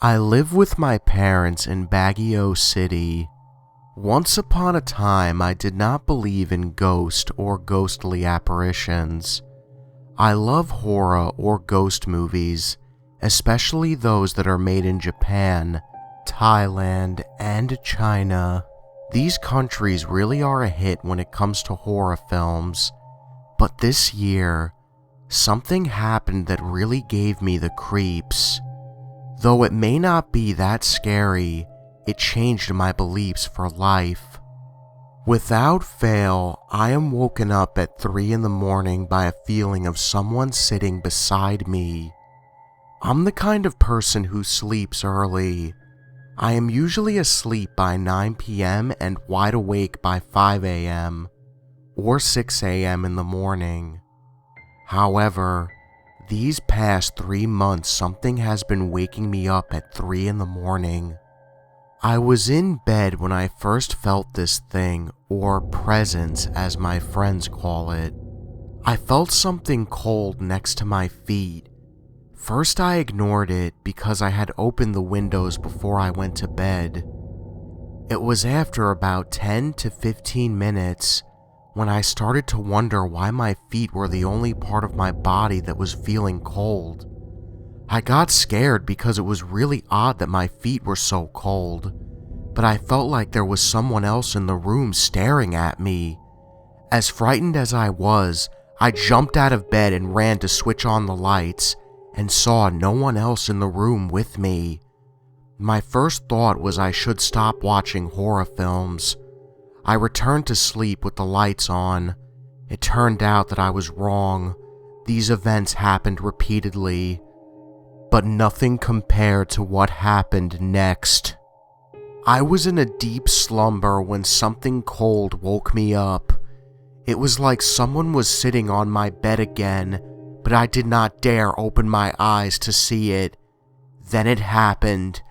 I live with my parents in Baguio City. Once upon a time, I did not believe in ghost or ghostly apparitions. I love horror or ghost movies, especially those that are made in Japan, Thailand, and China. These countries really are a hit when it comes to horror films, but this year, something happened that really gave me the creeps. Though it may not be that scary, it changed my beliefs for life. Without fail, I am woken up at 3 in the morning by a feeling of someone sitting beside me. I'm the kind of person who sleeps early. I am usually asleep by 9 p.m. and wide awake by 5 a.m. or 6 a.m. in the morning. However, these past 3 months something has been waking me up at 3 in the morning. I was in bed when I first felt this thing, or presence as my friends call it. I felt something cold next to my feet. First I ignored it because I had opened the windows before I went to bed. It was after about 10 to 15 minutes when I started to wonder why my feet were the only part of my body that was feeling cold. I got scared because it was really odd that my feet were so cold, but I felt like there was someone else in the room staring at me. As frightened as I was, I jumped out of bed and ran to switch on the lights and saw no one else in the room with me. My first thought was I should stop watching horror films. I returned to sleep with the lights on. It turned out that I was wrong. These events happened repeatedly, but nothing compared to what happened next. I was in a deep slumber when something cold woke me up. It was like someone was sitting on my bed again, but I did not dare open my eyes to see it. Then it happened.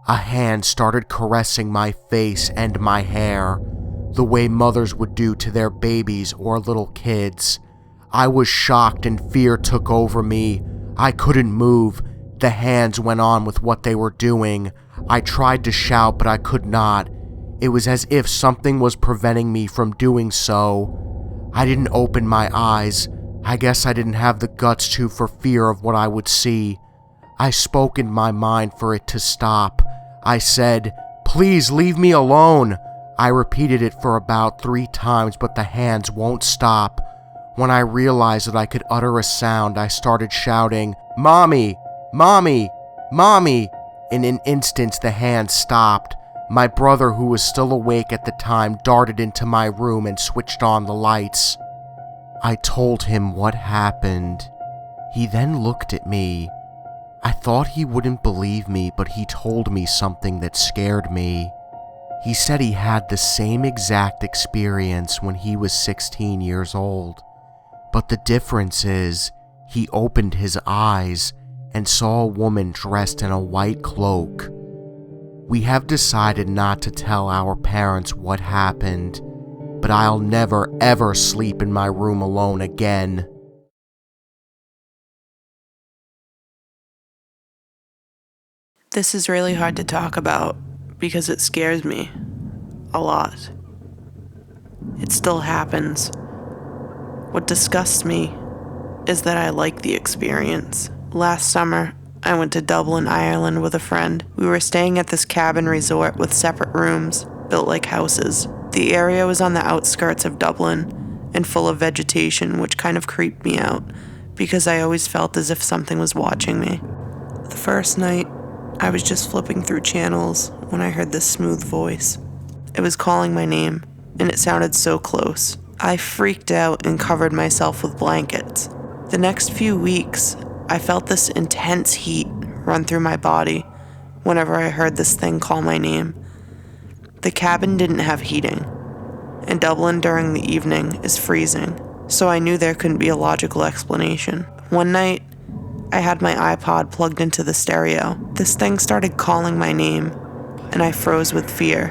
A hand started caressing my face and my hair, the way mothers would do to their babies or little kids. I was shocked and fear took over me. I couldn't move. The hands went on with what they were doing. I tried to shout, but I could not. It was as if something was preventing me from doing so. I didn't open my eyes. I guess I didn't have the guts to for fear of what I would see. I spoke in my mind for it to stop. I said, "Please leave me alone." I repeated it for about 3 times, but the hands won't stop. When I realized that I could utter a sound, I started shouting, "Mommy! Mommy! Mommy!" In an instant, the hands stopped. My brother, who was still awake at the time, darted into my room and switched on the lights. I told him what happened. He then looked at me. I thought he wouldn't believe me, but he told me something that scared me. He said he had the same exact experience when he was 16 years old, but the difference is he opened his eyes and saw a woman dressed in a white cloak. We have decided not to tell our parents what happened, but I'll never ever sleep in my room alone again. This is really hard to talk about because it scares me a lot. It still happens. What disgusts me is that I like the experience. Last summer, I went to Dublin, Ireland with a friend. We were staying at this cabin resort with separate rooms, built like houses. The area was on the outskirts of Dublin and full of vegetation, which kind of creeped me out because I always felt as if something was watching me. The first night, I was just flipping through channels when I heard this smooth voice. It was calling my name, and it sounded so close. I freaked out and covered myself with blankets. The next few weeks, I felt this intense heat run through my body whenever I heard this thing call my name. The cabin didn't have heating, and Dublin during the evening is freezing, so I knew there couldn't be a logical explanation. One night, I had my iPod plugged into the stereo. This thing started calling my name, and I froze with fear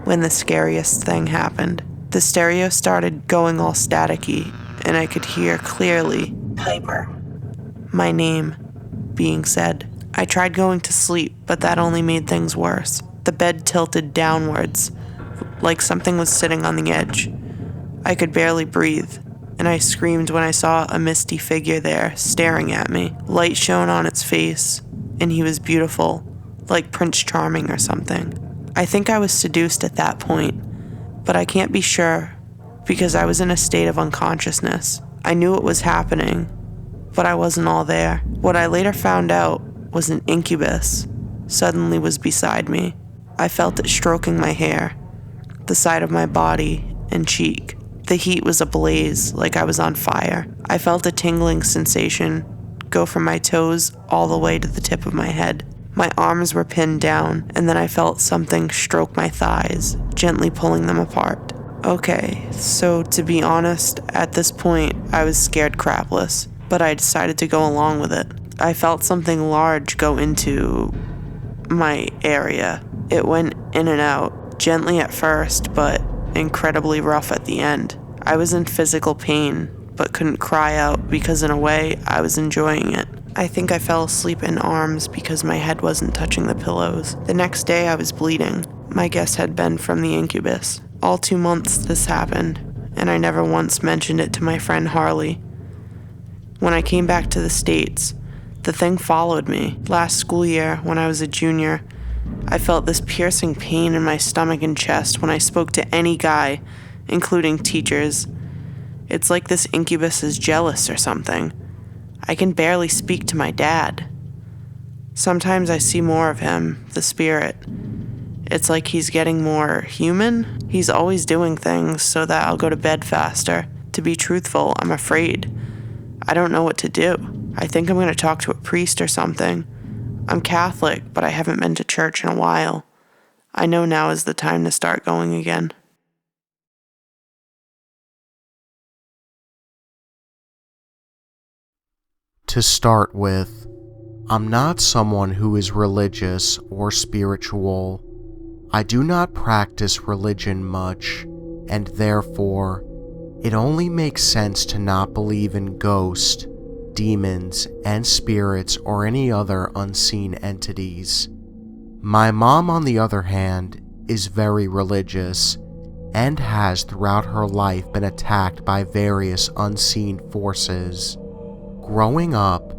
when the scariest thing happened. The stereo started going all staticky, and I could hear clearly, "Piper," my name being said. I tried going to sleep, but that only made things worse. The bed tilted downwards, like something was sitting on the edge. I could barely breathe, and I screamed when I saw a misty figure there, staring at me. Light shone on its face, and he was beautiful, like Prince Charming or something. I think I was seduced at that point, but I can't be sure, because I was in a state of unconsciousness. I knew it was happening, but I wasn't all there. What I later found out was an incubus suddenly was beside me. I felt it stroking my hair, the side of my body, and cheek. The heat was ablaze, like I was on fire. I felt a tingling sensation go from my toes all the way to the tip of my head. My arms were pinned down, and then I felt something stroke my thighs, gently pulling them apart. Okay, so to be honest, at this point, I was scared crapless, but I decided to go along with it. I felt something large go into my area. It went in and out, gently at first, but incredibly rough at the end. I was in physical pain, but couldn't cry out because in a way, I was enjoying it. I think I fell asleep in arms because my head wasn't touching the pillows. The next day, I was bleeding. My guess had been from the incubus. All 2 months this happened, and I never once mentioned it to my friend Harley. When I came back to the States, the thing followed me. Last school year, when I was a junior, I felt this piercing pain in my stomach and chest when I spoke to any guy, including teachers. It's like this incubus is jealous or something. I can barely speak to my dad. Sometimes I see more of him, the spirit. It's like he's getting more human. He's always doing things so that I'll go to bed faster. To be truthful, I'm afraid. I don't know what to do. I think I'm going to talk to a priest or something. I'm Catholic, but I haven't been to church in a while. I know now is the time to start going again. To start with, I'm not someone who is religious or spiritual. I do not practice religion much, and therefore, it only makes sense to not believe in ghosts, demons, and spirits or any other unseen entities. My mom, on the other hand, is very religious and has throughout her life been attacked by various unseen forces. Growing up,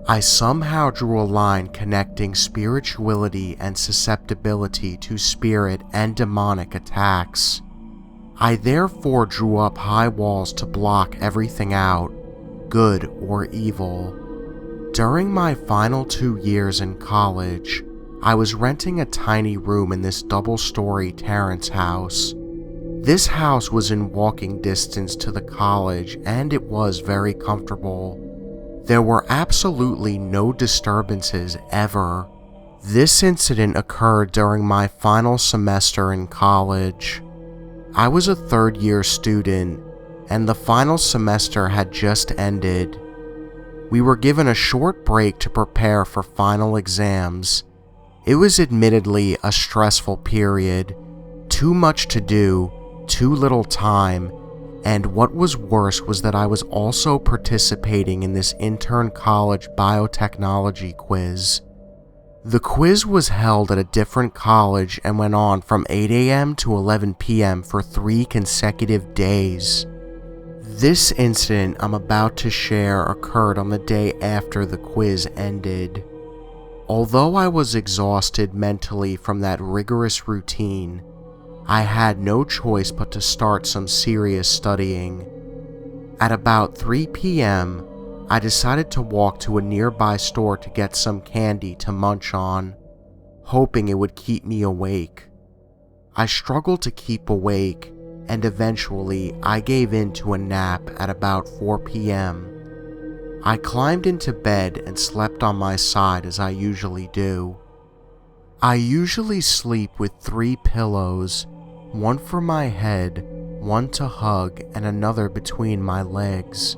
I somehow drew a line connecting spirituality and susceptibility to spirit and demonic attacks. I therefore drew up high walls to block everything out, good or evil. During my final 2 years in college, I was renting a tiny room in this double-story terrace house. This house was in walking distance to the college, and it was very comfortable. There were absolutely no disturbances ever. This incident occurred during my final semester in college. I was a third-year student, and the final semester had just ended. We were given a short break to prepare for final exams. It was admittedly a stressful period, too much to do, too little time, and what was worse was that I was also participating in this intern college biotechnology quiz. The quiz was held at a different college and went on from 8 a.m. to 11 p.m. for 3 consecutive days. This incident I'm about to share occurred on the day after the quiz ended. Although I was exhausted mentally from that rigorous routine, I had no choice but to start some serious studying. At about 3 p.m., I decided to walk to a nearby store to get some candy to munch on, hoping it would keep me awake. I struggled to keep awake, and eventually I gave in to a nap at about 4 p.m. I climbed into bed and slept on my side as I usually do. I usually sleep with 3 pillows, one for my head, one to hug, and another between my legs.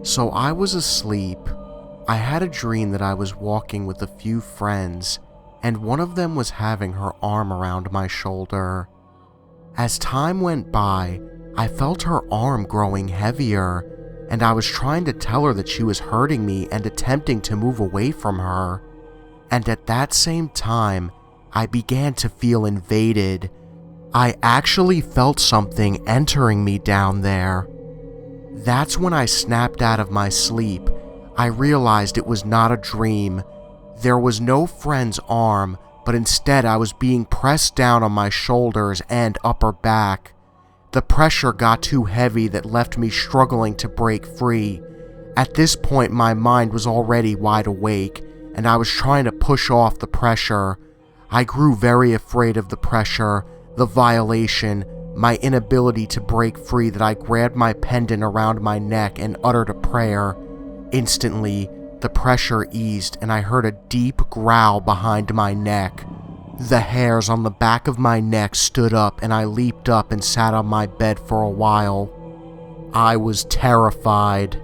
So I was asleep. I had a dream that I was walking with a few friends, and one of them was having her arm around my shoulder. As time went by, I felt her arm growing heavier, and I was trying to tell her that she was hurting me and attempting to move away from her. and at that same time, I began to feel invaded. I actually felt something entering me down there. That's when I snapped out of my sleep. I realized it was not a dream. There was no friend's arm, but instead I was being pressed down on my shoulders and upper back. The pressure got too heavy that left me struggling to break free. At this point, my mind was already wide awake, and I was trying to push off the pressure. I grew very afraid of the pressure, the violation, my inability to break free, that I grabbed my pendant around my neck and uttered a prayer. Instantly, the pressure eased and I heard a deep growl behind my neck. The hairs on the back of my neck stood up and I leaped up and sat on my bed for a while. I was terrified,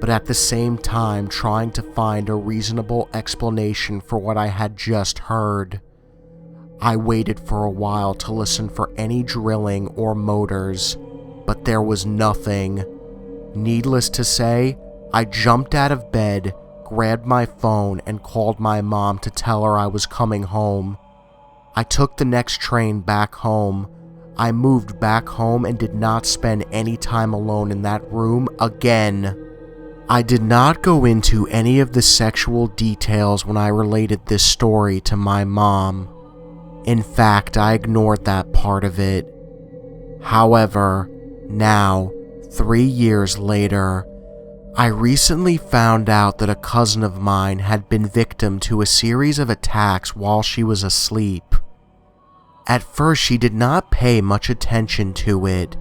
but at the same time trying to find a reasonable explanation for what I had just heard. I waited for a while to listen for any drilling or motors, but there was nothing. Needless to say, I jumped out of bed, grabbed my phone, and called my mom to tell her I was coming home. I took the next train back home. I moved back home and did not spend any time alone in that room again. I did not go into any of the sexual details when I related this story to my mom. In fact, I ignored that part of it. However, now, 3 years later, I recently found out that a cousin of mine had been victim to a series of attacks while she was asleep. At first, she did not pay much attention to it,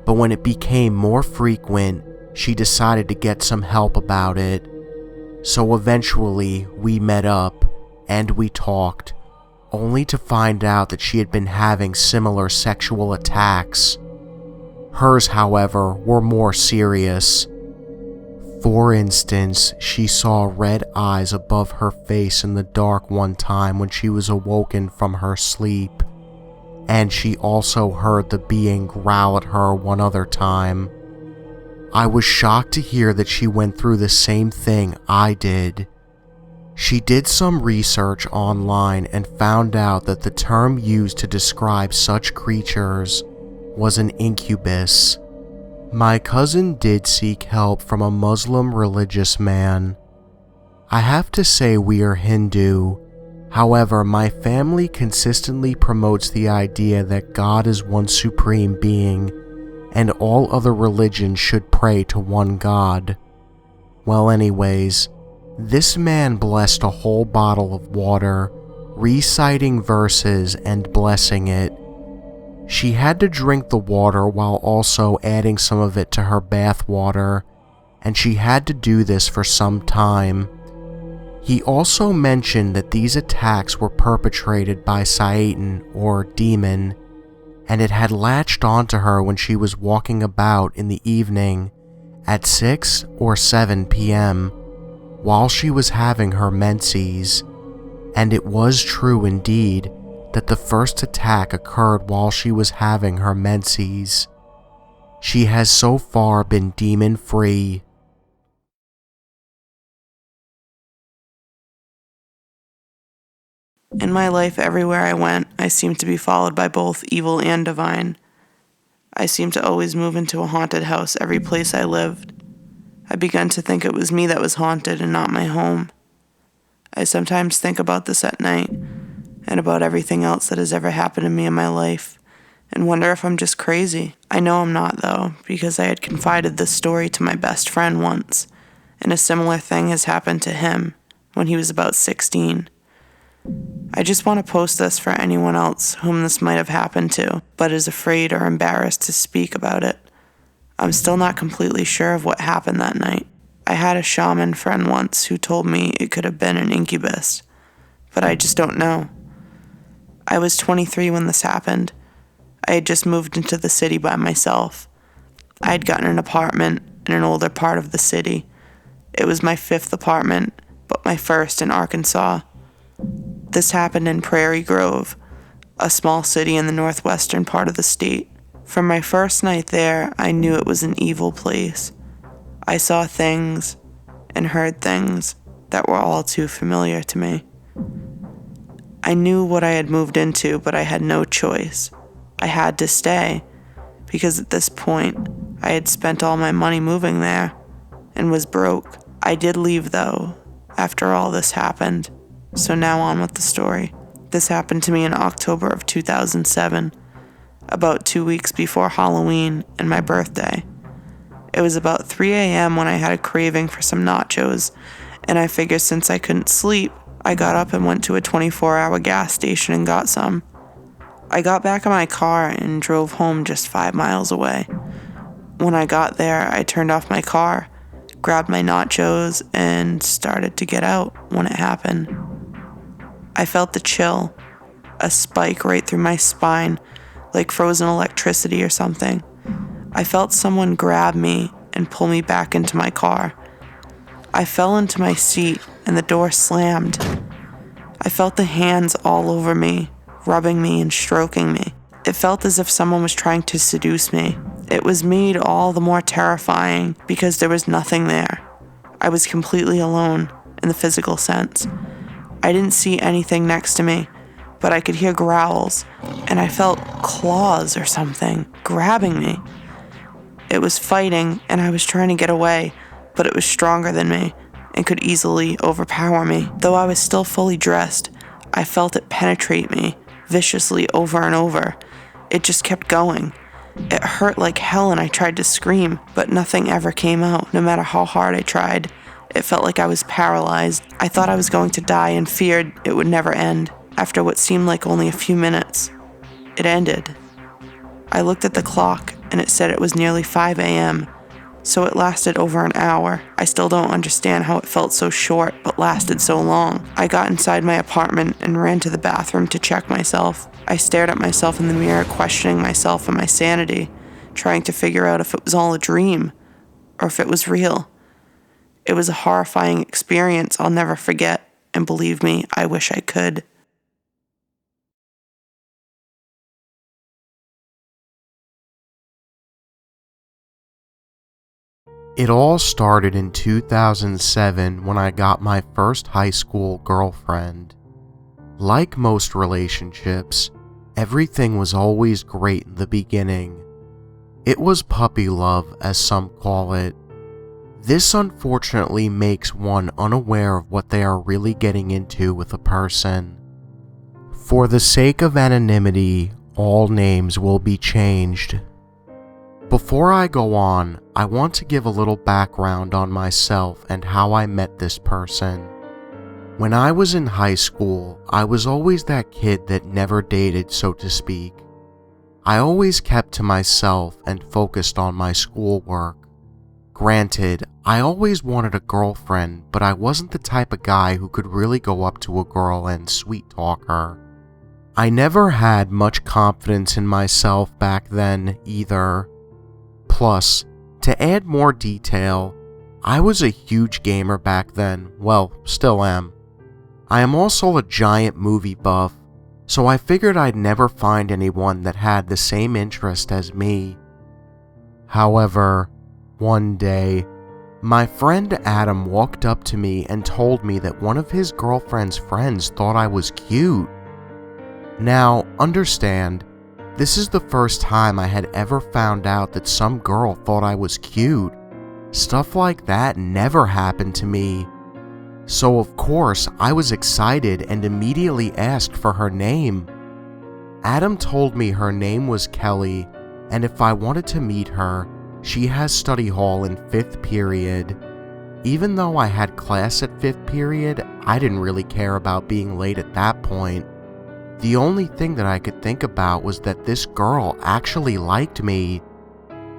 but when it became more frequent, she decided to get some help about it. So eventually, we met up, and we talked, only to find out that she had been having similar sexual attacks. Hers, however, were more serious. For instance, she saw red eyes above her face in the dark one time when she was awoken from her sleep, and she also heard the being growl at her one other time. I was shocked to hear that she went through the same thing I did. She did some research online and found out that the term used to describe such creatures was an incubus. My cousin did seek help from a Muslim religious man. I have to say we are Hindu. However, my family consistently promotes the idea that God is one supreme being and all other religions should pray to one God. Well, anyways, this man blessed a whole bottle of water, reciting verses and blessing it. She had to drink the water while also adding some of it to her bath water, and she had to do this for some time. He also mentioned that these attacks were perpetrated by Satan or demon, and it had latched onto her when she was walking about in the evening at 6 or 7 p.m. while she was having her menses, and it was true indeed that the first attack occurred while she was having her menses. She has so far been demon-free. In my life, everywhere I went, I seemed to be followed by both evil and divine. I seemed to always move into a haunted house every place I lived. I began to think it was me that was haunted and not my home. I sometimes think about this at night, and about everything else that has ever happened to me in my life, and wonder if I'm just crazy. I know I'm not, though, because I had confided this story to my best friend once, and a similar thing has happened to him when he was about 16. I just want to post this for anyone else whom this might have happened to, but is afraid or embarrassed to speak about it. I'm still not completely sure of what happened that night. I had a shaman friend once who told me it could have been an incubus, but I just don't know. I was 23 when this happened. I had just moved into the city by myself. I had gotten an apartment in an older part of the city. It was my 5th apartment, but my first in Arkansas. This happened in Prairie Grove, a small city in the northwestern part of the state. From my first night there, I knew it was an evil place. I saw things and heard things that were all too familiar to me. I knew what I had moved into, but I had no choice. I had to stay, because at this point, I had spent all my money moving there and was broke. I did leave though, after all this happened. So now on with the story. This happened to me in October of 2007, about 2 weeks before Halloween and my birthday. It was about 3 a.m. when I had a craving for some nachos, and I figured since I couldn't sleep, I got up and went to a 24-hour gas station and got some. I got back in my car and drove home just 5 miles away. When I got there, I turned off my car, grabbed my nachos, and started to get out when it happened. I felt the chill, a spike right through my spine, like frozen electricity or something. I felt someone grab me and pull me back into my car. I fell into my seat and the door slammed. I felt the hands all over me, rubbing me and stroking me. It felt as if someone was trying to seduce me. It was made all the more terrifying because there was nothing there. I was completely alone in the physical sense. I didn't see anything next to me, but I could hear growls, and I felt claws or something grabbing me. It was fighting, and I was trying to get away, but it was stronger than me and could easily overpower me. Though I was still fully dressed, I felt it penetrate me viciously over and over. It just kept going. It hurt like hell and I tried to scream, but nothing ever came out, no matter how hard I tried. It felt like I was paralyzed. I thought I was going to die and feared it would never end. After what seemed like only a few minutes, it ended. I looked at the clock and it said it was nearly 5 a.m., so it lasted over an hour. I still don't understand how it felt so short but lasted so long. I got inside my apartment and ran to the bathroom to check myself. I stared at myself in the mirror, questioning myself and my sanity, trying to figure out if it was all a dream or if it was real. It was a horrifying experience I'll never forget, and believe me, I wish I could. It all started in 2007 when I got my first high school girlfriend. Like most relationships, everything was always great in the beginning. It was puppy love, as some call it. This unfortunately makes one unaware of what they are really getting into with a person. For the sake of anonymity, all names will be changed. Before I go on, I want to give a little background on myself and how I met this person. When I was in high school, I was always that kid that never dated, so to speak. I always kept to myself and focused on my schoolwork. Granted, I always wanted a girlfriend, but I wasn't the type of guy who could really go up to a girl and sweet talk her. I never had much confidence in myself back then either. Plus, to add more detail, I was a huge gamer back then, well, still am. I am also a giant movie buff, so I figured I'd never find anyone that had the same interest as me. However, one day, my friend Adam walked up to me and told me that one of his girlfriend's friends thought I was cute. Now, understand, this is the first time I had ever found out that some girl thought I was cute. Stuff like that never happened to me. So of course, I was excited and immediately asked for her name. Adam told me her name was Kelly, and if I wanted to meet her, she has study hall in 5th period. Even though I had class at 5th period, I didn't really care about being late at that point. The only thing that I could think about was that this girl actually liked me.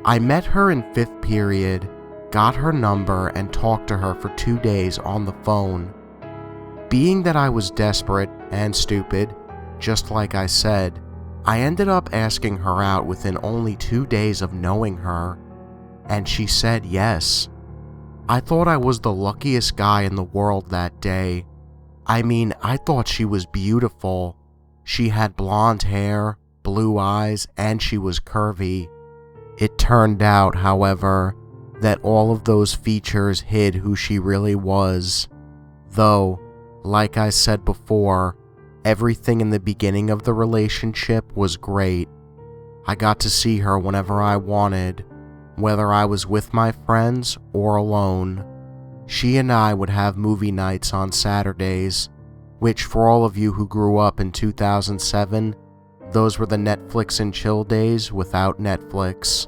I met her in 5th period, got her number, and talked to her for 2 days on the phone. Being that I was desperate and stupid, just like I said, I ended up asking her out within only 2 days of knowing her, and she said yes. I thought I was the luckiest guy in the world that day. I mean, I thought she was beautiful. She had blonde hair, blue eyes, and she was curvy. It turned out, however, that all of those features hid who she really was. Though, like I said before, Everything in the beginning of the relationship was great. I got to see her whenever I wanted, whether I was with my friends or alone. She and I would have movie nights on Saturdays, which for all of you who grew up in 2007, those were the Netflix and chill days without Netflix.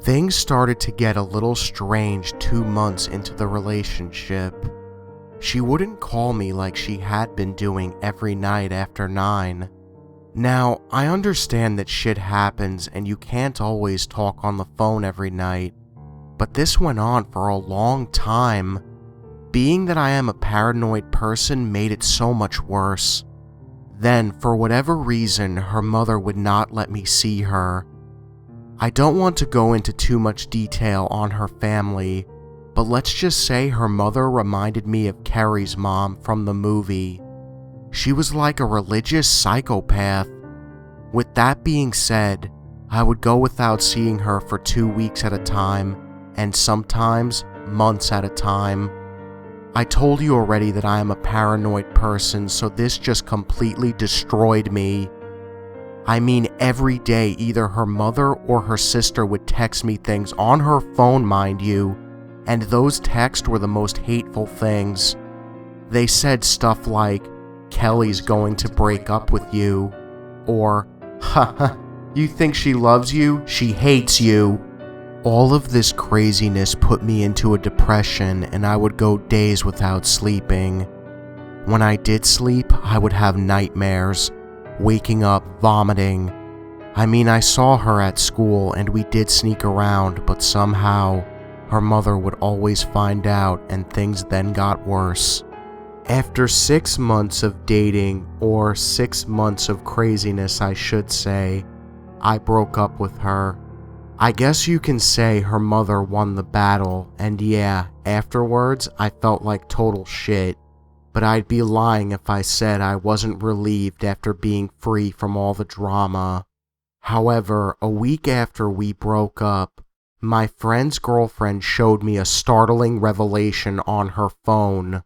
Things started to get a little strange 2 months into the relationship. She wouldn't call me like she had been doing every night after 9. Now, I understand that shit happens and you can't always talk on the phone every night, but this went on for a long time. Being that I am a paranoid person made it so much worse. Then, for whatever reason, her mother would not let me see her. I don't want to go into too much detail on her family, but let's just say her mother reminded me of Carrie's mom from the movie. She was like a religious psychopath. With that being said, I would go without seeing her for 2 weeks at a time, and sometimes months at a time. I told you already that I am a paranoid person, so this just completely destroyed me. I mean, every day either her mother or her sister would text me things on her phone, mind you, and those texts were the most hateful things. They said stuff like, "Kelly's going to break up with you," or, "Haha, you think she loves you? She hates you." All of this craziness put me into a depression and I would go days without sleeping. When I did sleep, I would have nightmares, waking up, vomiting. I mean, I saw her at school and we did sneak around, but somehow her mother would always find out and things then got worse. After 6 months of dating, or 6 months of craziness I should say, I broke up with her. I guess you can say her mother won the battle, and yeah, afterwards I felt like total shit, but I'd be lying if I said I wasn't relieved after being free from all the drama. However, a week after we broke up, my friend's girlfriend showed me a startling revelation on her phone.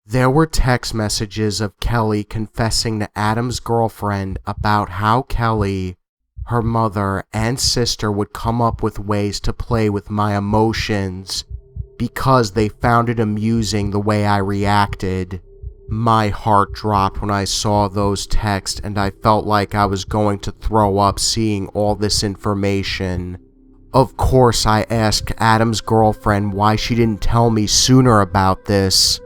There were text messages of Kelly confessing to Adam's girlfriend about how Kelly, her mother, and sister would come up with ways to play with my emotions because they found it amusing the way I reacted. My heart dropped when I saw those texts and I felt like I was going to throw up seeing all this information. Of course, I asked Adam's girlfriend why she didn't tell me sooner about this.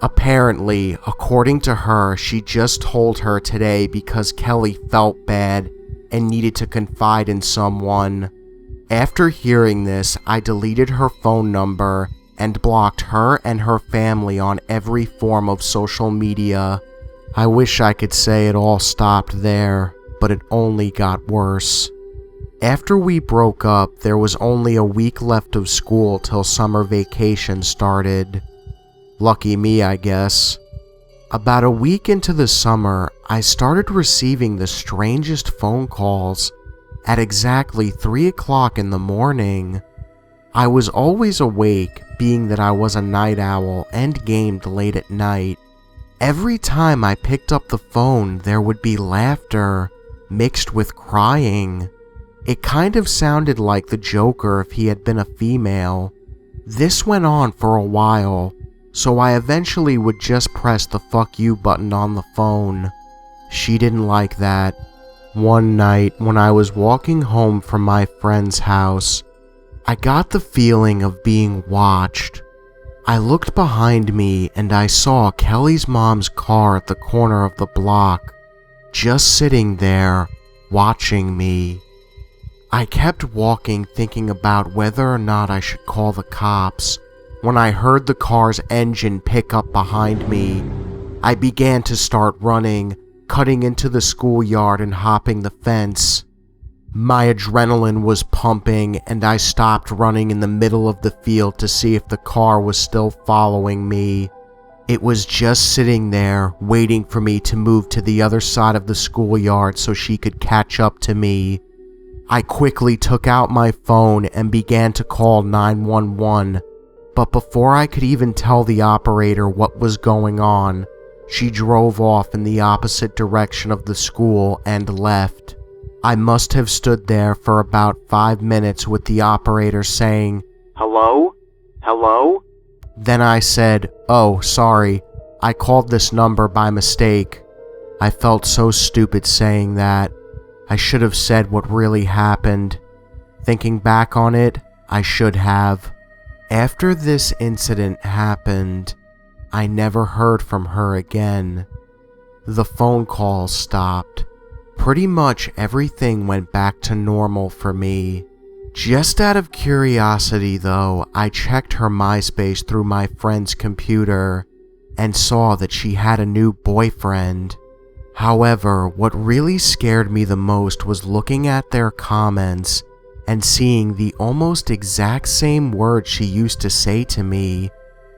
Apparently, according to her, she just told her today because Kelly felt bad and needed to confide in someone. After hearing this, I deleted her phone number and blocked her and her family on every form of social media. I wish I could say it all stopped there, but it only got worse. After we broke up, there was only a week left of school till summer vacation started. Lucky me, I guess. About a week into the summer, I started receiving the strangest phone calls at exactly 3 o'clock in the morning. I was always awake, being that I was a night owl and gamed late at night. Every time I picked up the phone, there would be laughter, mixed with crying. It kind of sounded like the Joker if he had been a female. This went on for a while, so I eventually would just press the fuck you button on the phone. She didn't like that. One night, when I was walking home from my friend's house, I got the feeling of being watched. I looked behind me and I saw Kelly's mom's car at the corner of the block, just sitting there, watching me. I kept walking thinking about whether or not I should call the cops. When I heard the car's engine pick up behind me, I began to start running, cutting into the schoolyard and hopping the fence. My adrenaline was pumping and I stopped running in the middle of the field to see if the car was still following me. It was just sitting there, waiting for me to move to the other side of the schoolyard so she could catch up to me. I quickly took out my phone and began to call 911. But before I could even tell the operator what was going on, She drove off in the opposite direction of the school and left. I must have stood there for about 5 minutes with the operator saying, "Hello? Hello?" Then I said, "Oh, sorry, I called this number by mistake." I felt so stupid saying that. I should have said what really happened. Thinking back on it, I should have. After this incident happened, I never heard from her again. The phone calls stopped. Pretty much everything went back to normal for me. Just out of curiosity though, I checked her MySpace through my friend's computer and saw that she had a new boyfriend. However, what really scared me the most was looking at their comments and seeing the almost exact same words she used to say to me,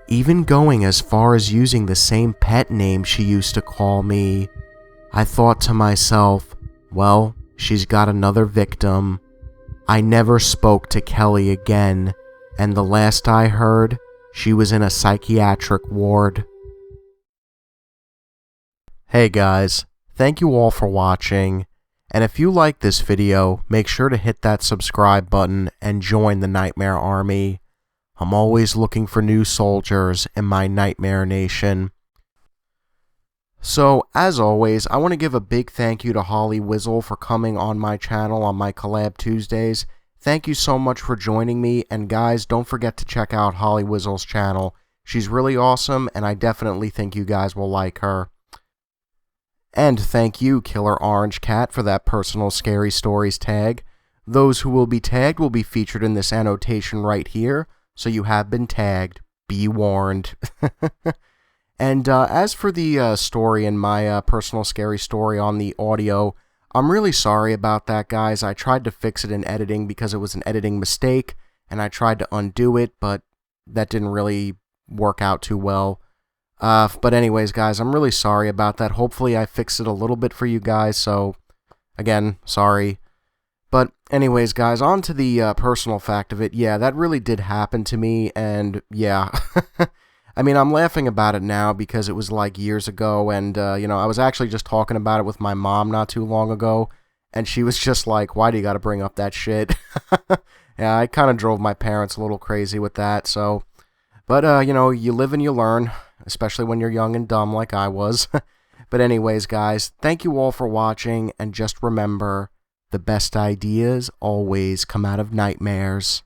even going as far as using the same pet name she used to call me. I thought to myself, well, she's got another victim. I never spoke to Kelly again, and the last I heard, she was in a psychiatric ward. Hey guys, thank you all for watching, and if you like this video, make sure to hit that subscribe button and join the Nightmare Army. I'm always looking for new soldiers in my Nightmare Nation. So, as always, I want to give a big thank you to HollyWizzle for coming on my channel on my Collab Tuesdays. Thank you so much for joining me, and guys, don't forget to check out HollyWizzle's channel. She's really awesome, and I definitely think you guys will like her. And thank you, Killer Orange Cat, for that personal scary stories tag. Those who will be tagged will be featured in this annotation right here, so you have been tagged. Be warned. And as for the story and my personal scary story on the audio, I'm really sorry about that, guys. I tried to fix it in editing because it was an editing mistake, and I tried to undo it, but that didn't really work out too well. But anyways, guys, I'm really sorry about that. Hopefully I fixed it a little bit for you guys, so again, sorry. But anyways, guys, on to the personal fact of it. Yeah, that really did happen to me, and yeah. I mean, I'm laughing about it now because it was like years ago, and, you know, I was actually just talking about it with my mom not too long ago, and she was just like, why do you gotta bring up that shit? Yeah, I kind of drove my parents a little crazy with that, so. But, you know, you live and you learn, especially when you're young and dumb like I was. But anyways, guys, thank you all for watching, and just remember, the best ideas always come out of nightmares.